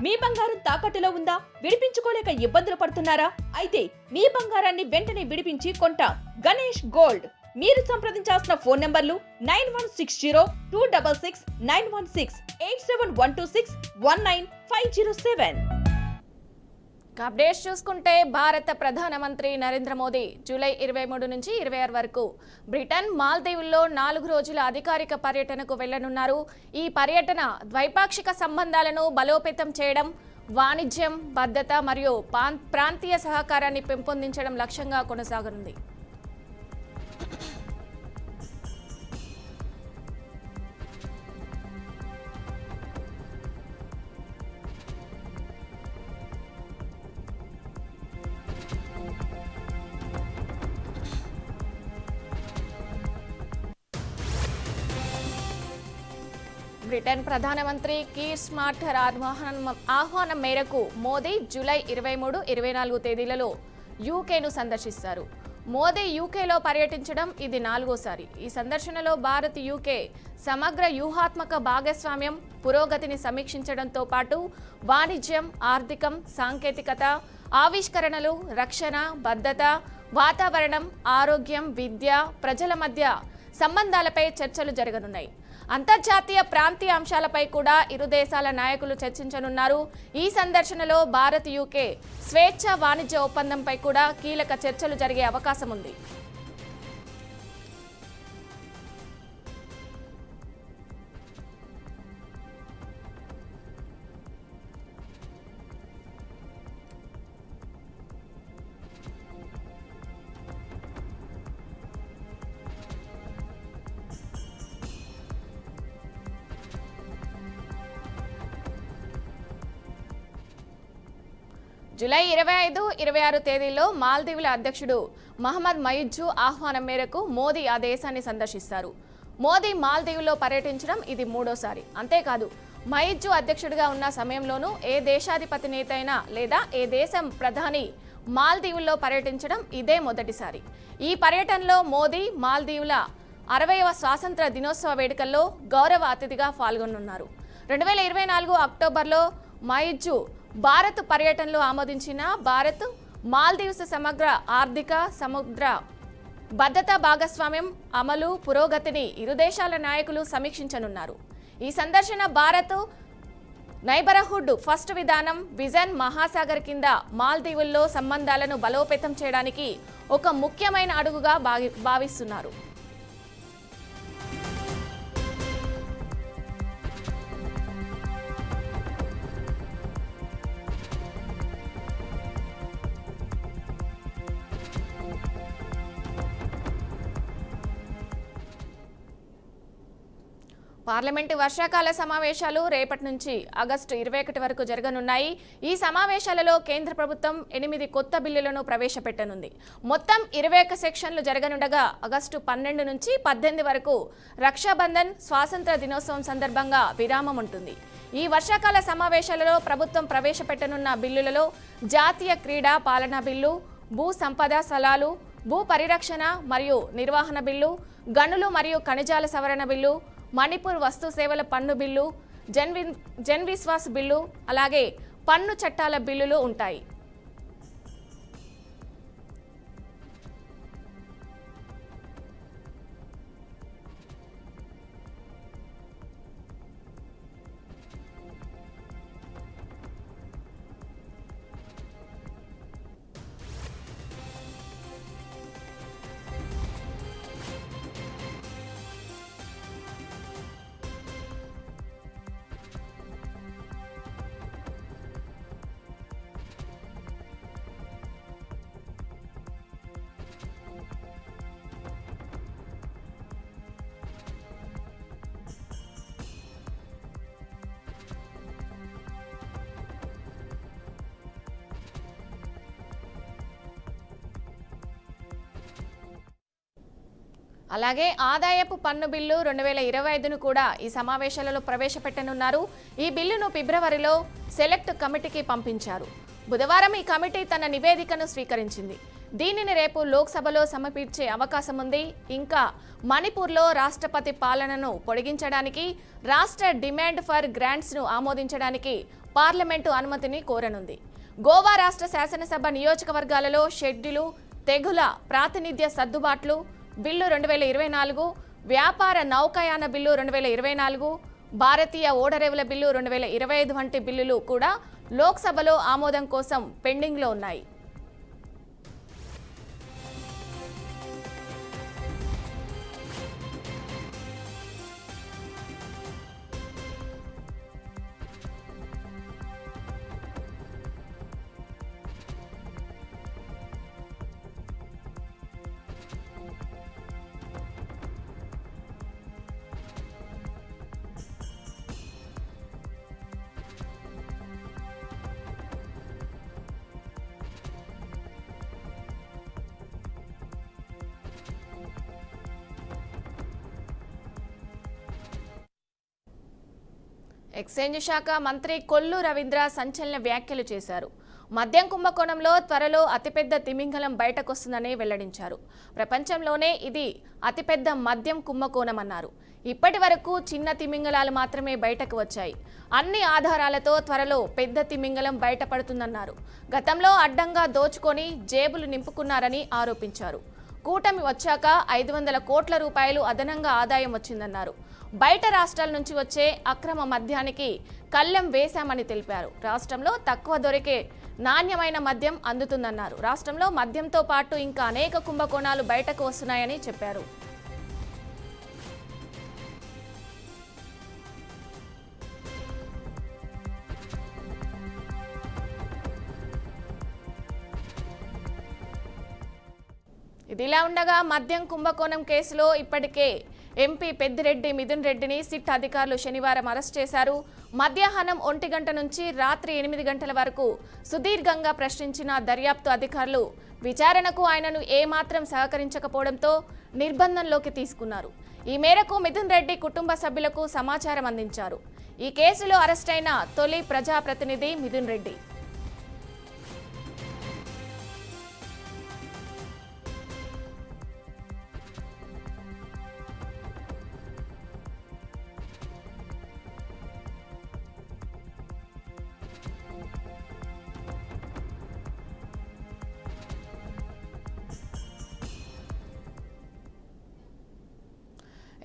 మీ బంగారం తాకట్టులో ఉందా? విడిపించుకోలేక ఇబ్బందులు పడుతున్నారా? అయితే మీ బంగారాన్ని వెంటనే విడిపించి కొంటాం. గణేష్ గోల్డ్. మీరు సంప్రదించాల్సిన ఫోన్ నంబర్లు 9160-266-916, 8712619507. అప్డేట్స్ చూసుకుంటే భారత ప్రధానమంత్రి నరేంద్ర మోదీ జూలై 23 నుంచి 26 వరకు బ్రిటన్, మాల్దీవుల్లో 4 రోజుల అధికారిక పర్యటనకు వెళ్లనున్నారు. ఈ పర్యటన ద్వైపాక్షిక సంబంధాలను బలోపేతం చేయడం, వాణిజ్యం, భద్రత మరియు ప్రాంతీయ సహకారాన్ని పెంపొందించడం లక్ష్యంగా కొనసాగనుంది. బ్రిటన్ ప్రధానమంత్రి కీర్ స్టార్మర్ ఆహ్వానం మేరకు మోదీ జూలై 23, 24 తేదీలలో యూకేను సందర్శిస్తారు. మోదీ యూకేలో పర్యటించడం ఇది 4వసారి. ఈ సందర్శనలో భారత్, యూకే సమగ్ర వ్యూహాత్మక భాగస్వామ్యం, పురోగతిని సమీక్షించడంతో పాటు వాణిజ్యం, ఆర్థికం, సాంకేతికత, ఆవిష్కరణలు, రక్షణ, భద్రత, వాతావరణం, ఆరోగ్యం, విద్య, ప్రజల మధ్య సంబంధాలపై చర్చలు జరగనున్నాయి. అంతర్జాతీయ, ప్రాంతీయ అంశాలపై కూడా ఇరు దేశాల నాయకులు చర్చించనున్నారు. ఈ సందర్శనలో భారత్, యూకే స్వేచ్ఛ వాణిజ్య ఒప్పందంపై కూడా కీలక చర్చలు జరిగే అవకాశం ఉంది. జూలై 25, 26 తేదీల్లో మాల్దీవుల అధ్యక్షుడు మహమ్మద్ మొయిజ్జు ఆహ్వానం మేరకు మోదీ ఆ దేశాన్ని సందర్శిస్తారు. మోదీ మాల్దీవుల్లో పర్యటించడం ఇది 3వసారి. అంతేకాదు, మొయిజ్జు అధ్యక్షుడిగా ఉన్న సమయంలోనూ ఏ దేశాధిపతి నేత అయినా లేదా ఏ దేశం ప్రధాని మాల్దీవుల్లో పర్యటించడం ఇదే మొదటిసారి. ఈ పర్యటనలో మోదీ మాల్దీవుల 60వ స్వాతంత్ర దినోత్సవ వేడుకల్లో గౌరవ అతిథిగా పాల్గొనున్నారు. 2024 అక్టోబర్లో మొయిజ్జు భారత్ పర్యటనలో ఆమోదించిన భారత్, మాల్దీవ్స్ సమగ్ర ఆర్థిక, సముద్ర భద్రతా భాగస్వామ్యం అమలు, పురోగతిని ఇరు దేశాల నాయకులు సమీక్షించనున్నారు. ఈ సందర్శన భారత్ నైబర్హుడ్ ఫస్ట్ విధానం విజన్ మహాసాగర్ కింద మాల్దీవుల్లో సంబంధాలను బలోపేతం చేయడానికి ఒక ముఖ్యమైన అడుగుగా భావిస్తున్నారు. పార్లమెంటు వర్షాకాల సమావేశాలు రేపటి నుంచి ఆగస్టు 21 వరకు జరగనున్నాయి. ఈ సమావేశాలలో కేంద్ర ప్రభుత్వం 8 కొత్త బిల్లులను ప్రవేశపెట్టనుంది. మొత్తం 21 సెక్షన్లు జరగనుండగా ఆగస్టు 12 నుంచి 18 వరకు రక్షాబంధన్, స్వాతంత్ర దినోత్సవం సందర్భంగా విరామం ఉంటుంది. ఈ వర్షాకాల సమావేశాలలో ప్రభుత్వం ప్రవేశపెట్టనున్న బిల్లులలో జాతీయ క్రీడా పాలనా బిల్లు, భూ సంపద స్థలాలు, భూ పరిరక్షణ మరియు నిర్వహణ బిల్లు, గనులు మరియు ఖనిజాల సవరణ బిల్లు, మణిపూర్ వస్తు సేవల పన్ను బిల్లు, జన్ విశ్వాస్ బిల్లు, అలాగే పన్ను చట్టాల బిల్లులు ఉంటాయి. అలాగే ఆదాయపు పన్ను బిల్లు 2025ను కూడా ఈ సమావేశాలలో ప్రవేశపెట్టనున్నారు. ఈ బిల్లును ఫిబ్రవరిలో సెలెక్ట్ కమిటీకి పంపించారు. బుధవారం ఈ కమిటీ తన నివేదికను స్వీకరించింది. దీనిని రేపు లోక్సభలో సమర్పించే అవకాశం ఉంది. ఇంకా మణిపూర్లో రాష్ట్రపతి పాలనను పొడిగించడానికి, రాష్ట్ర డిమాండ్ ఫర్ గ్రాంట్స్ను ఆమోదించడానికి పార్లమెంటు అనుమతిని కోరనుంది. గోవా రాష్ట్ర శాసనసభ నియోజకవర్గాలలో షెడ్యూలు తెగుల ప్రాతినిధ్య సర్దుబాట్లు బిల్లు 2024, వ్యాపార నౌకాయాన బిల్లు 2024, భారతీయ ఓడరేవుల బిల్లు 2025 వంటి బిల్లులు కూడా లోక్సభలో ఆమోదం కోసం పెండింగ్లో ఉన్నాయి. ఎక్సైజ్ శాఖ మంత్రి కొల్లు రవీంద్ర సంచలన వ్యాఖ్యలు చేశారు. మద్యం కుంభకోణంలో త్వరలో అతిపెద్ద తిమింగలం బయటకొస్తుందని వెల్లడించారు. ప్రపంచంలోనే ఇది అతిపెద్ద మద్యం కుంభకోణం అన్నారు. ఇప్పటి వరకు చిన్న తిమింగలాలు మాత్రమే బయటకు వచ్చాయి. అన్ని ఆధారాలతో త్వరలో పెద్ద తిమింగలం బయటపడుతుందన్నారు. గతంలో అడ్డంగా దోచుకొని జేబులు నింపుకున్నారని ఆరోపించారు. కూటమి వచ్చాక 500 కోట్ల రూపాయలు అదనంగా ఆదాయం వచ్చిందన్నారు. బయట రాష్ట్రాల నుంచి వచ్చే అక్రమ మద్యానికి కళ్ళెం వేశామని తెలిపారు. రాష్ట్రంలో తక్కువ దొరికే నాణ్యమైన మద్యం అందుతుందన్నారు. రాష్ట్రంలో మద్యంతో పాటు ఇంకా అనేక కుంభకోణాలు బయటకు వస్తున్నాయని చెప్పారు. ఇదిలా ఉండగా మద్యం కుంభకోణం కేసులో ఇప్పటికే ఎంపీ పెద్దిరెడ్డి మిథున్ రెడ్డిని సిట్ అధికారులు శనివారం అరెస్ట్ చేశారు. మధ్యాహ్నం 1 గంట నుంచి రాత్రి 8 గంటల వరకు సుదీర్ఘంగా ప్రశ్నించిన దర్యాప్తు అధికారులు విచారణకు ఆయనను ఏమాత్రం సహకరించకపోవడంతో నిర్బంధంలోకి తీసుకున్నారు. ఈ మేరకు మిథున్ రెడ్డి కుటుంబ సభ్యులకు సమాచారం అందించారు. ఈ కేసులో అరెస్టైన తొలి ప్రజాప్రతినిధి మిథున్ రెడ్డి.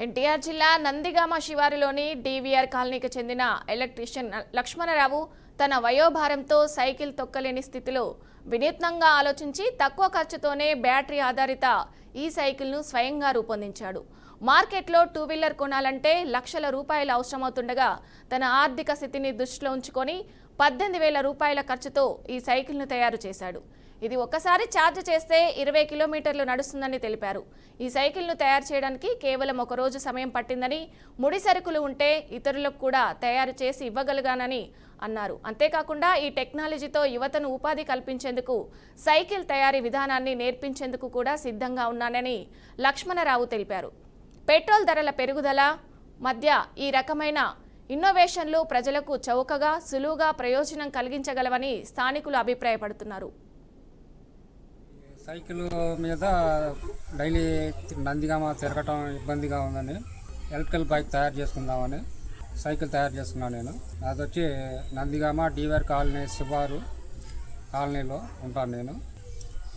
ఎన్టీఆర్ జిల్లా నందిగామ శివారులోని డీవీఆర్ కాలనీకి చెందిన ఎలక్ట్రీషియన్ లక్ష్మణరావు తన వయోభారంతో సైకిల్ తొక్కలేని స్థితిలో వినూత్నంగా ఆలోచించి తక్కువ ఖర్చుతోనే బ్యాటరీ ఆధారిత ఈ సైకిల్ను స్వయంగా రూపొందించాడు. మార్కెట్లో 2 వీలర్ కొనాలంటే లక్షల రూపాయలు అవసరమవుతుండగా తన ఆర్థిక స్థితిని దృష్టిలో ఉంచుకొని 18,000 రూపాయల ఖర్చుతో ఈ సైకిల్ను తయారు చేశాడు. ఇది ఒక్కసారి ఛార్జ్ చేస్తే 20 కిలోమీటర్లు నడుస్తుందని తెలిపారు. ఈ సైకిల్ను తయారు చేయడానికి కేవలం 1 రోజు సమయం పట్టిందని, ముడి సరుకులు ఉంటే ఇతరులకు కూడా తయారు చేసి ఇవ్వగలిగానని అన్నారు. అంతేకాకుండా ఈ టెక్నాలజీతో యువతను ఉపాధి కల్పించేందుకు, సైకిల్ తయారీ విధానాన్ని నేర్పించేందుకు కూడా సిద్ధంగా ఉన్నానని లక్ష్మణరావు తెలిపారు. పెట్రోల్ ధరల పెరుగుదల మధ్య ఈ రకమైన ఇన్నోవేషన్లు ప్రజలకు చౌకగా, సులువుగా ప్రయోజనం కలిగించగలవని స్థానికులు అభిప్రాయపడుతున్నారు. సైకిల్ మీద డైలీ నందిగామ తిరగటం ఇబ్బందిగా ఉందని ఎలక్ట్రికల్ బైక్ తయారు చేసుకుందామని సైకిల్ తయారు చేసుకున్నాను నేను. అది వచ్చి నందిగామ డీవీఆర్ కాలనీ శివారు కాలనీలో ఉంటాను నేను.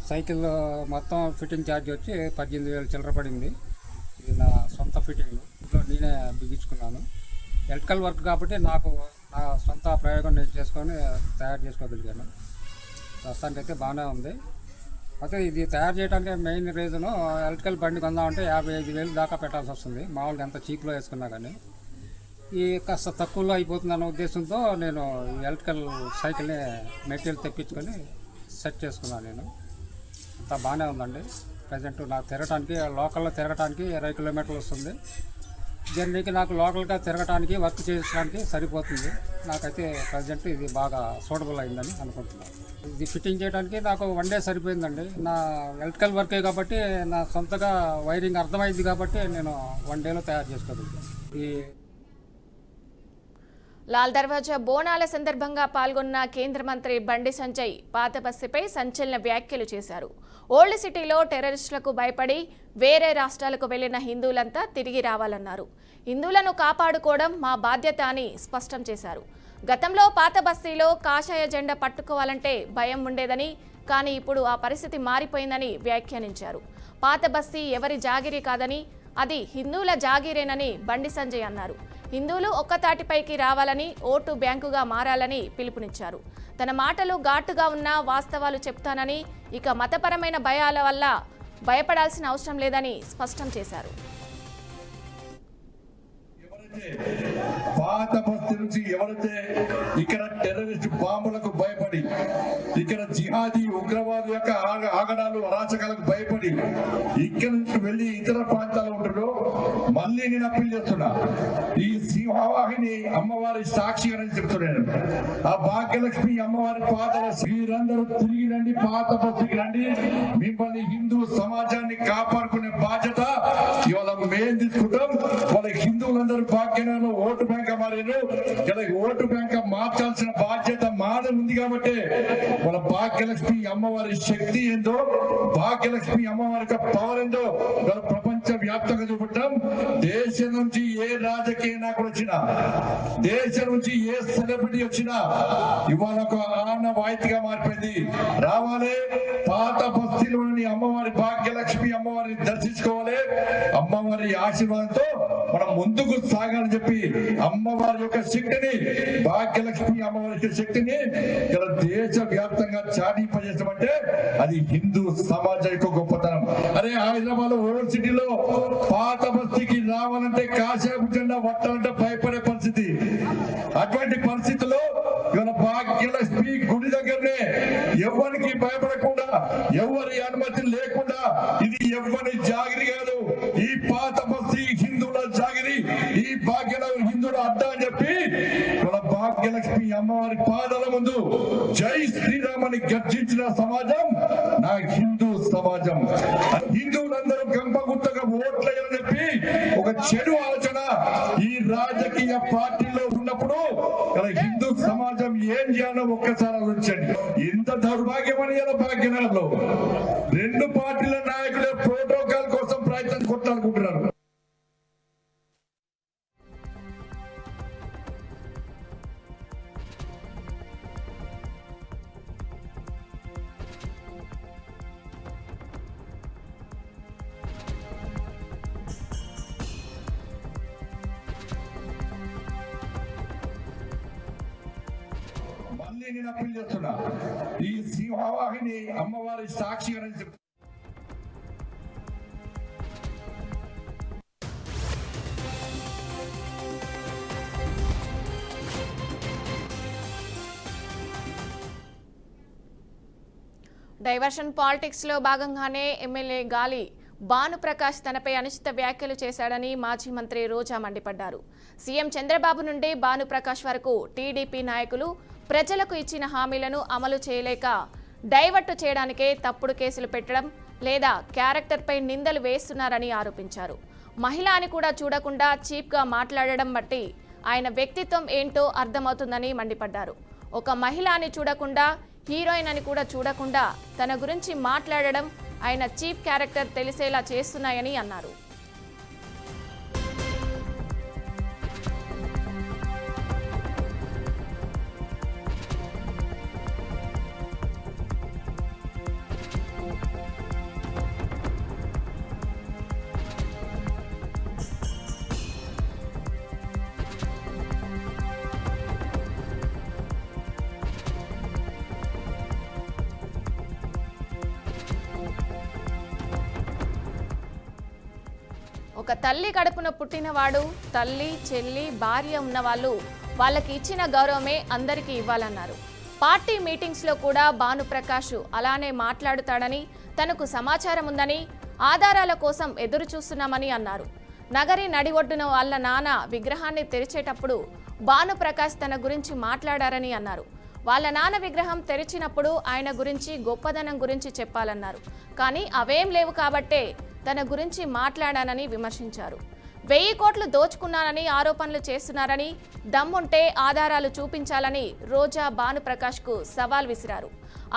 సైకిల్ మొత్తం ఫిట్టింగ్ ఛార్జ్ వచ్చి 18,000 చిల్లర పడింది. ఇది నా సొంత ఫిట్టింగ్, ఇంట్లో నేనే బిగించుకున్నాను. ఎలక్ట్రికల్ వర్క్ కాబట్టి నాకు నా సొంత ప్రయోగం నేను చేసుకొని తయారు చేసుకోగలిగాను. ప్రస్తుతానికి అయితే బాగానే ఉంది. అయితే ఇది తయారు చేయడానికి మెయిన్ రీజను ఎలక్ట్రికల్ బండి కొందామంటే 55,000 దాకా పెట్టాల్సి వస్తుంది, మామూలుగా ఎంత చీప్లో వేసుకున్నా కానీ. ఈ కాస్త తక్కువలో అయిపోతుందన్న ఉద్దేశంతో నేను ఎలక్ట్రికల్ సైకిల్ని మెటీరియల్ తెప్పించుకొని సెట్ చేసుకున్నాను నేను. అంతా బాగానే ఉందండి. ప్రజెంట్ నాకు తిరగటానికి, లోకల్లో తిరగటానికి 20 కిలోమీటర్లు వస్తుంది. జర్నీకి నాకు లోకల్గా తిరగటానికి, వర్క్ చేయడానికి సరిపోతుంది. నాకైతే ప్రజెంట్ ఇది బాగా సూటబుల్ అయిందని అనుకుంటున్నాను. ఇది ఫిట్టింగ్ చేయడానికి నాకు 1 డే సరిపోయిందండి. నా ఎలక్ట్రికల్ వర్కే కాబట్టి, నా సొంతగా వైరింగ్ అర్థమైంది కాబట్టి నేను 1 డేలో తయారు చేసుకోగలిగాను. ఈ లాల్ దర్వాజా బోనాల సందర్భంగా పాల్గొన్న కేంద్ర మంత్రి బండి సంజయ్ పాత బస్తీపై సంచలన వ్యాఖ్యలు చేశారు. ఓల్డ్ సిటీలో టెర్రరిస్టులకు భయపడి వేరే రాష్ట్రాలకు వెళ్లిన హిందువులంతా తిరిగి రావాలన్నారు. హిందువులను కాపాడుకోవడం మా బాధ్యత అని స్పష్టం చేశారు. గతంలో పాత బస్తీలో కాషాయ జెండా పట్టుకోవాలంటే భయం ఉండేదని, కానీ ఇప్పుడు ఆ పరిస్థితి మారిపోయిందని వ్యాఖ్యానించారు. పాత బస్తీ ఎవరి జాగిరి కాదని, అది హిందువుల జాగిరేనని బండి సంజయ్ అన్నారు. హిందువులు ఒక్కతాటిపైకి రావాలని, ఓటు బ్యాంకుగా మారాలని పిలుపునిచ్చారు. తన మాటలు ఘాటుగా ఉన్నా వాస్తవాలు చెప్తానని, ఇక మతపరమైన భయాల వల్ల భయపడాల్సిన అవసరం లేదని స్పష్టం చేశారు. పాత బస్తీ నుంచి ఎవరైతే ఇక్కడ టెర్రరిస్ట్ బాంబులకు భయపడి, ఇక్కడ జిహాదీ ఉగ్రవాదు యొక్క ఆగడాలు అరాచకాలకు భయపడి ఇక్కడ నుంచి వెళ్లి ఇతర ప్రాంతాల్లో ఉంటారో, మళ్ళీ నేను అప్పీల్ చేస్తున్నా, ఈ సింహవాహిని అమ్మవారి సాక్షి అని చెప్తున్నాను. ఆ భాగ్యలక్ష్మి అమ్మవారి పాదాల మీరందరూ తిరిగి రండి, పాత బస్తీకి రండి. మిమ్మల్ని హిందూ సమాజాన్ని కాపాడుకునే బాధ్యత ఇవాళ మేం తీసుకుంటాం. వాళ్ళ హిందువులందరూ భాగ్యంలో ఓటు బ్యాంక్ మారారు. ఇలా ఓటు బ్యాంక్ మార్చాల్సిన బాధ్యత మాదే ఉంది. కాబట్టి మన భాగ్యలక్ష్మి అమ్మవారి శక్తి ఏందో, భాగ్యలక్ష్మి అమ్మవారి పవర్ ఏందో ప్రపంచ వ్యాప్తంగా చూపెట్టాం. దేశం నుంచి ఏ రాజకీయ నాయకుడు వచ్చినా, దేశం నుంచి ఏ సెలబ్రిటీ వచ్చినా ఇవాళ ఒక ఆనవాయితీగా మారిపోయింది. రావాలి, పాత బస్తీలోని అమ్మవారి భాగ్యలక్ష్మి అమ్మవారిని దర్శించుకోవాలి. అమ్మవారి ఆశీర్వాదంతో మనం ముందుకు సాగాలని చెప్పి అమ్మవారి యొక్క శక్తిని, భాగ్యలక్ష్మి అమ్మవారి యొక్క శక్తిని ఇలా దేశ వ్యాప్తంగా చాటింపజేస్తామంటే అది హిందూ సమాజం యొక్క గొప్పతనం. అరే హైదరాబాద్ ఓల్డ్ సిటీలో పాత బస్తీకి రావాలంటే కాషాయపు జెండా పట్టాలంటే భయపడే పరిస్థితి. అటువంటి పరిస్థితుల్లో ఇవాళ భాగ్యలక్ష్మి గుడి దగ్గరనే ఎవరికి భయపడకుండా, ఎవరి అనుమతి లేకుండా, ఇది ఎవరి జాగిరి కాదు, ఈ పాత బస్తీ హిందువుల జాగిరి, ఈ భాగ్యనగర్ హిందువుల అడ్డా అని చెప్పి మన భాగ్యలక్ష్మి అమ్మవారి పాదాల ముందు జై శ్రీరామ్ అని గర్జించిన సమాజం నా హిందూ సమాజం. హిందువులందరూ గంపగుత్తగా ఓట్లేయాలని చెప్పి ఒక చెడు ఆలోచన ఈ రాజకీయ పార్టీలో ఉన్నప్పుడు హిందూ సమాజం ఏం చేయాలో ఒక్కసారి ఆలోచించండి. ఇంత దౌర్భాగ్యమని భాగ్యనగర్లో రెండు పార్టీల నాయకులే ప్రోటోకాల్ కోసం ప్రయత్నం కొట్టాలనుకుంటున్నారు. మళ్ళీ నేను అప్పీల్ చేస్తున్నా, ఈ సింహవాహిని అమ్మవారి సాక్షి అని చెప్తున్నా. డైవర్షన్ పాలిటిక్స్ లో భాగంగానే ఎమ్మెల్యే గాలి భానుప్రకాష్ తనపై అనుచిత వ్యాఖ్యలు చేశాడని మాజీ మంత్రి రోజా మండిపడ్డారు. సీఎం చంద్రబాబు నుండి భానుప్రకాష్ వరకు టీడీపీ నాయకులు ప్రజలకు ఇచ్చిన హామీలను అమలు చేయలేక డైవర్ట్ చేయడానికే తప్పుడు కేసులు పెట్టడం లేదా క్యారెక్టర్పై నిందలు వేస్తున్నారని ఆరోపించారు. మహిళ అని కూడా చూడకుండా చీప్గా మాట్లాడడం బట్టి ఆయన వ్యక్తిత్వం ఏంటో అర్థమవుతుందని మండిపడ్డారు. ఒక మహిళ అని చూడకుండా, హీరోయిన్ అని కూడా చూడకుండా తన గురించి మాట్లాడడం ఆయన చీప్ క్యారెక్టర్ తెలిసేలా చేస్తున్నాయని అన్నారు. ఒక తల్లి కడుపున పుట్టినవాడు, తల్లి, చెల్లి, భార్య ఉన్నవాళ్ళు వాళ్ళకి ఇచ్చిన గౌరవమే అందరికీ ఇవ్వాలన్నారు. పార్టీ మీటింగ్స్లో కూడా భానుప్రకాష్ అలానే మాట్లాడుతాడని, తనకు సమాచారం ఉందని, ఆధారాల కోసం ఎదురు చూస్తున్నామని అన్నారు. నగరి నడి ఒడ్డున వాళ్ళ నాన్న విగ్రహాన్ని తెరిచేటప్పుడు భానుప్రకాష్ తన గురించి మాట్లాడారని అన్నారు. వాళ్ళ నాన్న విగ్రహం తెరిచినప్పుడు ఆయన గురించి, గొప్పదనం గురించి చెప్పాలన్నారు. కానీ అవేం లేవు కాబట్టే తన గురించి మాట్లాడానని విమర్శించారు. 1000 కోట్లు దోచుకున్నానని ఆరోపణలు చేస్తున్నారని, దమ్ముంటే ఆధారాలు చూపించాలని రోజా భానుప్రకాష్కు సవాల్ విసిరారు.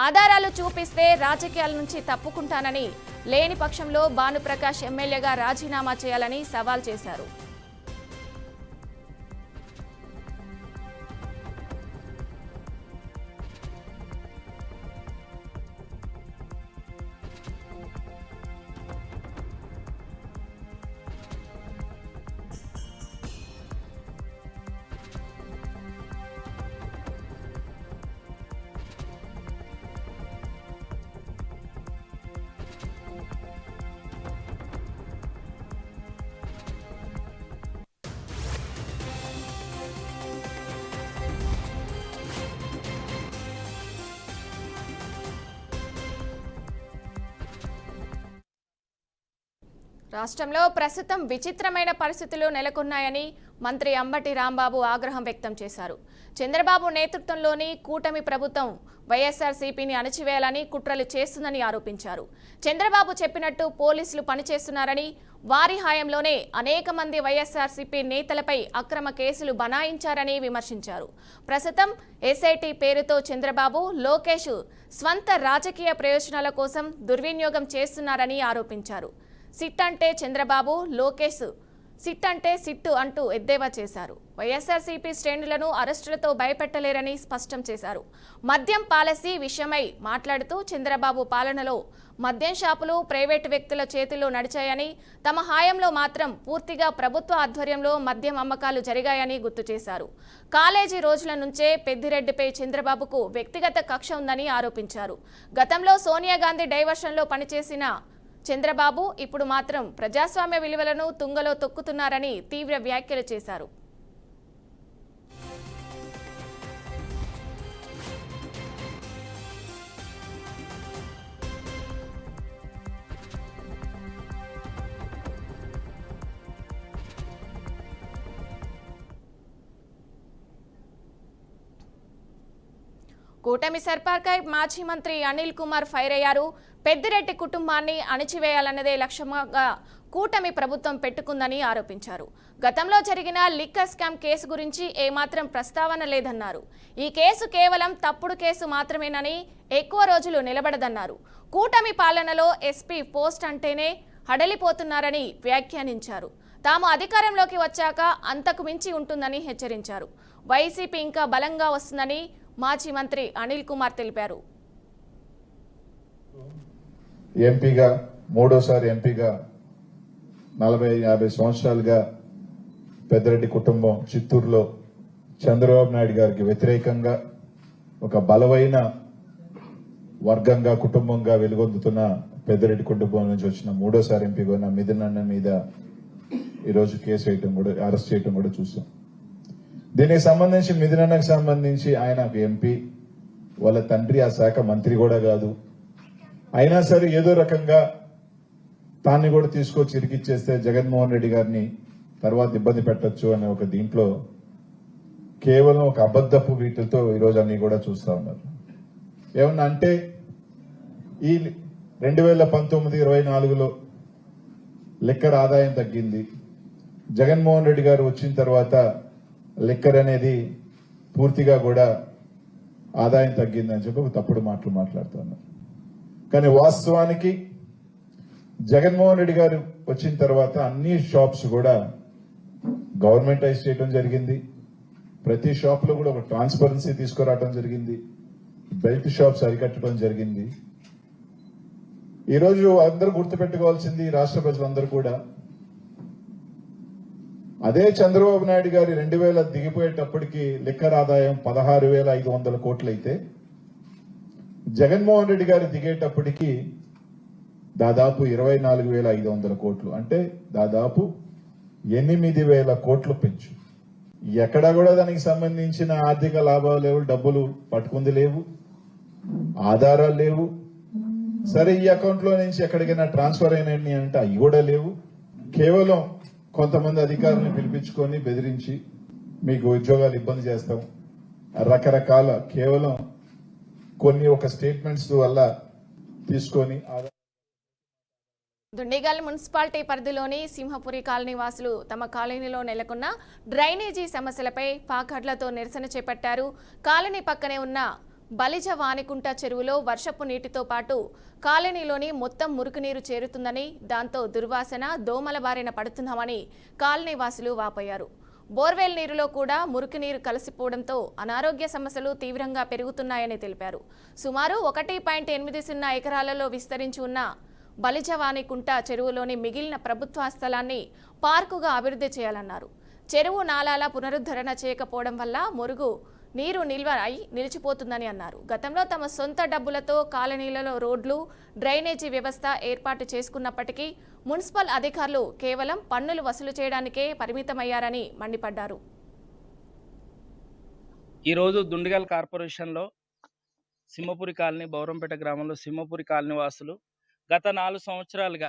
ఆధారాలు చూపిస్తే రాజకీయాల నుంచి తప్పుకుంటానని, లేని పక్షంలో భానుప్రకాష్ ఎమ్మెల్యేగా రాజీనామా చేయాలని సవాల్ చేశారు. రాష్ట్రంలో ప్రస్తుతం విచిత్రమైన పరిస్థితులు నెలకొన్నాయని మంత్రి అంబటి రాంబాబు ఆగ్రహం వ్యక్తం చేశారు. చంద్రబాబు నేతృత్వంలోని కూటమి ప్రభుత్వం వైఎస్ఆర్సీపీని అణచివేయాలని కుట్రలు చేస్తుందని ఆరోపించారు. చంద్రబాబు చెప్పినట్టు పోలీసులు పనిచేస్తున్నారని, వారి హయాంలోనే అనేక మంది వైఎస్ఆర్సీపీ నేతలపై అక్రమ కేసులు బనాయించారని విమర్శించారు. ప్రస్తుతం ఎస్ఐటీ పేరుతో చంద్రబాబు, లోకేష్ స్వంత రాజకీయ ప్రయోజనాల కోసం దుర్వినియోగం చేస్తున్నారని ఆరోపించారు. సిట్ అంటే చంద్రబాబు, లోకేష్ సిట్ అంటే సిట్టు అంటూ ఎద్దేవా చేశారు. వైఎస్ఆర్సీపీ శ్రేణులను అరెస్టులతో భయపెట్టలేరని స్పష్టం చేశారు. మద్యం పాలసీ విషయమై మాట్లాడుతూ చంద్రబాబు పాలనలో మద్యం షాపులు ప్రైవేటు వ్యక్తుల చేతుల్లో నడిచాయని, తమ హాయంలో మాత్రం పూర్తిగా ప్రభుత్వ ఆధ్వర్యంలో మద్యం అమ్మకాలు జరిగాయని గుర్తు చేశారు. కాలేజీ రోజుల నుంచే పెద్దిరెడ్డిపై చంద్రబాబుకు వ్యక్తిగత కక్ష ఉందని ఆరోపించారు. గతంలో సోనియా గాంధీ డైవర్షన్లో పనిచేసిన చంద్రబాబు ఇప్పుడు మాత్రం ప్రజాస్వామ్య విలువలను తుంగలో తొక్కుతున్నారని తీవ్ర వ్యాఖ్యలు చేశారు. కూటమి సర్కార్పై మాజీ మంత్రి అనిల్ కుమార్ ఫైర్ అయ్యారు. పెద్దిరెడ్డి కుటుంబాన్ని అణిచివేయాలన్నదే లక్ష్యంగా కూటమి ప్రభుత్వం పెట్టుకుందని ఆరోపించారు. గతంలో జరిగిన లిక్కర్ స్కామ్ కేసు గురించి ఏమాత్రం ప్రస్తావన లేదన్నారు. ఈ కేసు కేవలం తప్పుడు కేసు మాత్రమేనని, ఎక్కువ రోజులు నిలబడదన్నారు. కూటమి పాలనలో ఎస్పీ పోస్ట్ అంటేనే హడలిపోతున్నారని వ్యాఖ్యానించారు. తాము అధికారంలోకి వచ్చాక అంతకు మించి ఉంటుందని హెచ్చరించారు. వైసీపీ ఇంకా బలంగా వస్తుందని మాజీ మంత్రి అనిల్ కుమార్ తెలిపారు. ఎంపీగా మూడోసారి ఎంపీగా 40-50 సంవత్సరాలుగా పెద్దిరెడ్డి కుటుంబం చిత్తూరులో చంద్రబాబు నాయుడు గారికి వ్యతిరేకంగా ఒక బలమైన వర్గంగా కుటుంబంగా వెలుగొందుతున్న పెద్దిరెడ్డి కుటుంబం నుంచి వచ్చిన మూడోసారి ఎంపీగా ఉన్న మిథున్ అన్న మీద ఈరోజు కేసు వేయటం కూడా, అరెస్ట్ చేయటం కూడా చూసాం. దీనికి సంబంధించి మిథున్ అన్నకు సంబంధించి ఆయన ఎంపీ, వాళ్ళ తండ్రి ఆ శాఖ మంత్రి కూడా కాదు. అయినా సరే ఏదో రకంగా తాన్ని కూడా తీసుకొచ్చి ఇరికిచ్చేస్తే జగన్మోహన్ రెడ్డి గారిని తర్వాత ఇబ్బంది పెట్టచ్చు అనే ఒక దీంట్లో కేవలం ఒక అబద్ధపు వీటితో ఈరోజు అన్ని కూడా చూస్తా ఉన్నారు. ఏమన్నా అంటే ఈ 2019-24లో లిక్కర్ ఆదాయం తగ్గింది. జగన్మోహన్ రెడ్డి గారు వచ్చిన తర్వాత లిక్కర్ అనేది పూర్తిగా కూడా ఆదాయం తగ్గిందని చెప్పి ఒక తప్పుడు మాటలు మాట్లాడుతున్నారు. కానీ వాస్తవానికి జగన్మోహన్ రెడ్డి గారు వచ్చిన తర్వాత అన్ని షాప్స్ కూడా గవర్నమెంటైజ్ చేయడం జరిగింది. ప్రతి షాప్ లో కూడా ఒక ట్రాన్స్పరెన్సీ తీసుకురావడం జరిగింది. బెల్ట్ షాప్స్ అరికట్టడం జరిగింది. ఈరోజు అందరూ గుర్తుపెట్టుకోవాల్సింది, రాష్ట్ర ప్రజలందరూ కూడా, అదే చంద్రబాబు నాయుడు గారి 2000 దిగిపోయేటప్పటికి లిక్కర్ ఆదాయం 16,500 కోట్లయితే జగన్మోహన్ రెడ్డి గారు దిగేటప్పటికి దాదాపు 24,500 కోట్లు, అంటే దాదాపు 8,000 కోట్లు పెంచు. ఎక్కడా కూడా దానికి సంబంధించిన ఆర్థిక లాభాలు లేవు, డబ్బులు పట్టుకుంది లేవు, ఆధారాలు లేవు. సరే ఈ అకౌంట్ లో నుంచి ఎక్కడికైనా ట్రాన్స్ఫర్ అయినాయి అంటే అవి కూడా లేవు. కేవలం కొంతమంది అధికారులను పిలిపించుకొని బెదిరించి మీకు ఉద్యోగాలు ఇబ్బంది చేస్తాం, రకరకాల కేవలం కొన్ని ఒక స్టేట్మెంట్స్ వల్ల తీసుకొని దుండిగల్ మున్సిపాలిటీ పరిధిలోని సింహపురి కాలనీ వాసులు తమ కాలనీలో నెలకొన్న డ్రైనేజీ సమస్యలపై పాకర్లతో నిరసన చేపట్టారు. కాలనీ పక్కనే ఉన్న బలిజ వానికుంట చెరువులో వర్షపు నీటితో పాటు కాలనీలోని మొత్తం మురుగునీరు చేరుతుందని, దాంతో దుర్వాసన, దోమల బారిన పడుతున్నామని కాలనీ వాసులు వాపోయారు. బోర్వెల్ నీరులో కూడా మురుగునీరు కలిసిపోవడంతో అనారోగ్య సమస్యలు తీవ్రంగా పెరుగుతున్నాయని తెలిపారు. సుమారు 1.80 ఎకరాలలో విస్తరించి ఉన్న బలిజవానికుంట చెరువులోని మిగిలిన ప్రభుత్వ స్థలాన్ని పార్కుగా అభివృద్ధి చేయాలన్నారు. చెరువు నాలాల పునరుద్ధరణ చేయకపోవడం వల్ల మురుగు నీరు నిల్వ అయి నిలిచిపోతుందని అన్నారు. గతంలో తమ సొంత డబ్బులతో కాలనీలలో రోడ్లు, డ్రైనేజీ వ్యవస్థ ఏర్పాటు చేసుకున్నప్పటికీ మున్సిపల్ అధికారులు కేవలం పన్నులు వసూలు చేయడానికే పరిమితమయ్యారని మండిపడ్డారు. ఈరోజు దుండిగల్ కార్పొరేషన్లో సింహపురి కాలనీ, బౌరంపేట గ్రామంలో సింహపురి కాలనీ వాసులు గత 4 సంవత్సరాలుగా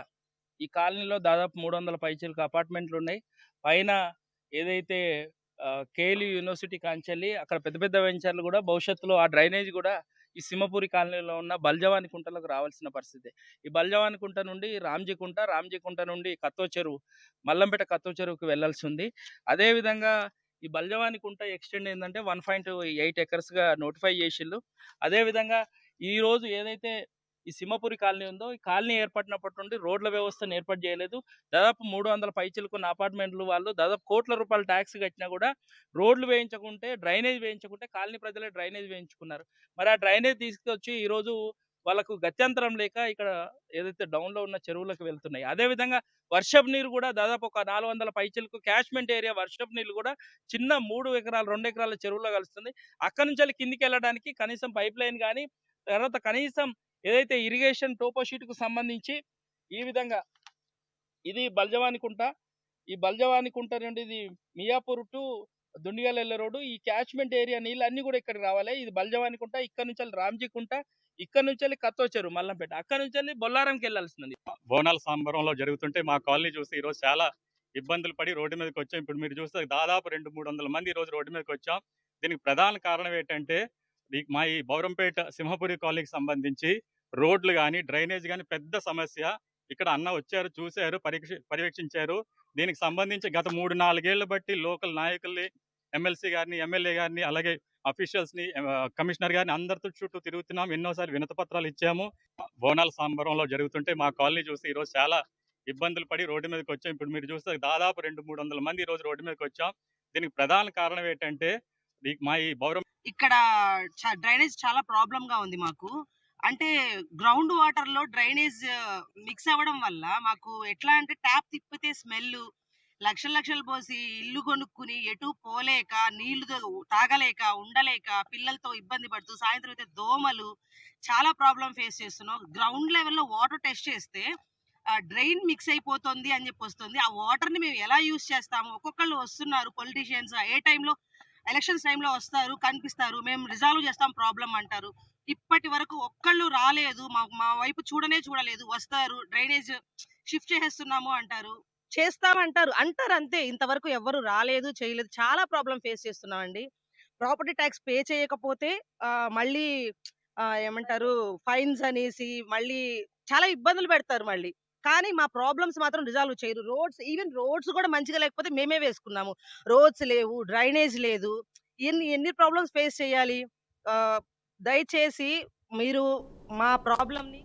ఈ కాలనీలో దాదాపు 300 పైచీలకు అపార్ట్మెంట్లు ఉన్నాయి. పైన ఏదైతే కేఎల్యూ యూనివర్సిటీ కాంచెల్లి అక్కడ పెద్ద పెద్ద వెంచర్లు కూడా భవిష్యత్తులో ఆ డ్రైనేజ్ కూడా ఈ సింహపురి కాలనీలో ఉన్న బల్జవాని కుంటలకు రావాల్సిన పరిస్థితి. ఈ బల్జవాని కుంట నుండి రామ్జీ కుంట నుండి కత్తో చెరువు, మల్లంపేట కత్తో చెరువుకు వెళ్లాల్సి ఉంది. అదేవిధంగా ఈ బల్జవాని కుంట ఎక్స్టెండ్ ఏంటంటే 1.8 ఎకర్స్గా నోటిఫై చేసిళ్ళు. అదేవిధంగా ఈరోజు ఏదైతే ఈ సింహపురి కాలనీ ఉందో, ఈ కాలనీ ఏర్పడినప్పటి నుండి రోడ్ల వ్యవస్థను ఏర్పాటు చేయలేదు. దాదాపు 300 పైచిలుకున్న అపార్ట్మెంట్లు వాళ్ళు దాదాపు కోట్ల రూపాయల ట్యాక్స్ కట్టినా కూడా రోడ్లు వేయించకుంటే, డ్రైనేజ్ వేయించకుంటే కాలనీ ప్రజలే డ్రైనేజ్ వేయించుకున్నారు. మరి ఆ డ్రైనేజ్ తీసుకొచ్చి ఈరోజు వాళ్ళకు గత్యంతరం లేక ఇక్కడ ఏదైతే డౌన్లో ఉన్న చెరువులకు వెళ్తున్నాయి. అదేవిధంగా వర్షపు నీరు కూడా దాదాపు ఒక 400 పైచిలకు క్యాష్మెంట్ ఏరియా వర్షపు నీళ్ళు కూడా చిన్న 3 ఎకరాలు 2 ఎకరాల చెరువులో కలుస్తుంది. అక్కడి నుంచి కిందికి వెళ్ళడానికి కనీసం పైప్ లైన్ కానీ, తర్వాత కనీసం ఏదైతే ఇరిగేషన్ టోపో షీట్కు సంబంధించి ఈ విధంగా ఇది బల్జవాని కుంట, ఈ బల్జవాని కుంట నుండి ఇది మియాపూర్ టు దుండిగల్ వెళ్ళే రోడ్డు. ఈ క్యాచ్మెంట్ ఏరియా నీళ్ళు అన్ని కూడా ఇక్కడికి రావాలి. ఇది బల్జవాని కుంట, ఇక్కడ నుంచి రామ్జీ కుంట, ఇక్కడ నుంచి కత్తో చెరువు మల్లంపేట, అక్కడ నుంచి బొల్లారంకి వెళ్ళాల్సింది. బోనాల సంబరంలో జరుగుతుంటే మా కాలనీ చూసి ఈరోజు చాలా ఇబ్బందులు పడి రోడ్డు మీదకి వచ్చాం. ఇప్పుడు మీరు చూస్తే దాదాపు 200-300 మంది ఈరోజు రోడ్డు మీదకి వచ్చాం. దీనికి ప్రధాన కారణం ఏంటంటే మా ఈ బౌరంపేట సింహపురి కాలనీకి సంబంధించి రోడ్లు కానీ, డ్రైనేజ్ కానీ పెద్ద సమస్య. ఇక్కడ అన్న వచ్చారు, చూశారు, పర్యవేక్షించారు. దీనికి సంబంధించి గత 3-4 ఏళ్లు బట్టి లోకల్ నాయకుల్ని, ఎమ్మెల్సీ గారిని, ఎమ్మెల్యే గారిని, అలాగే అఫీషియల్స్ని, కమిషనర్ గారిని అందరితో చుట్టూ తిరుగుతున్నాం. ఎన్నోసార్లు వినతి పత్రాలు ఇచ్చాము. బోనాల సంబరంలో జరుగుతుంటే మా కాలనీ చూసి ఈరోజు చాలా ఇబ్బందులు పడి రోడ్డు మీదకి వచ్చాం. ఇప్పుడు మీరు చూస్తే దాదాపు 200-300 మంది ఈరోజు రోడ్డు మీదకి వచ్చాం. దీనికి ప్రధాన కారణం ఏంటంటే మా ఈ ఇక్కడ డ్రైనేజ్ చాలా ప్రాబ్లం గా ఉంది మాకు. అంటే గ్రౌండ్ వాటర్ లో డ్రైనేజ్ మిక్స్ అవ్వడం వల్ల మాకు ఎట్లా అంటే ట్యాప్ తిప్పితే స్మెల్, లక్షలు పోసి ఇల్లు కొనుక్కుని ఎటు పోలేక, నీళ్లు తాగలేక, ఉండలేక, పిల్లలతో ఇబ్బంది పడుతూ, సాయంత్రం అయితే దోమలు, చాలా ప్రాబ్లం ఫేస్ చేస్తున్నాం. గ్రౌండ్ లెవెల్లో వాటర్ టెస్ట్ చేస్తే డ్రైన్ మిక్స్ అయిపోతుంది అని చెప్పి వస్తుంది. ఆ వాటర్ ని మేము ఎలా యూజ్ చేస్తాము? ఒక్కొక్కళ్ళు వస్తున్నారు పొలిటీషియన్స్, ఏ టైంలో ఎలక్షన్స్ టైంలో వస్తారు, కనిపిస్తారు, మేము రిజాల్వ్ చేస్తాం ప్రాబ్లం అంటారు. ఇప్పటి వరకు ఒక్కళ్ళు రాలేదు, మా వైపు చూడలేదు. వస్తారు, డ్రైనేజ్ షిఫ్ట్ చేసేస్తున్నాము అంటారు, చేస్తామంటారు అంతే. ఇంతవరకు ఎవరు రాలేదు, చేయలేదు. చాలా ప్రాబ్లం ఫేస్ చేస్తున్నామండి. ప్రాపర్టీ ట్యాక్స్ పే చేయకపోతే మళ్ళీ ఏమంటారు ఫైన్స్ అనేసి మళ్ళీ చాలా ఇబ్బందులు పెడతారు మళ్ళీ. కానీ మా ప్రాబ్లమ్స్ మాత్రం రిజాల్వ్ చేయరు. ఈవెన్ రోడ్స్ కూడా మంచిగా లేకపోతే మేమే వేసుకున్నాము. రోడ్స్ లేవు, డ్రైనేజ్ లేదు, ఎన్ని ప్రాబ్లమ్స్ ఫేస్ చేయాలి? దయచేసి మీరు మా ప్రాబ్లమ్ ని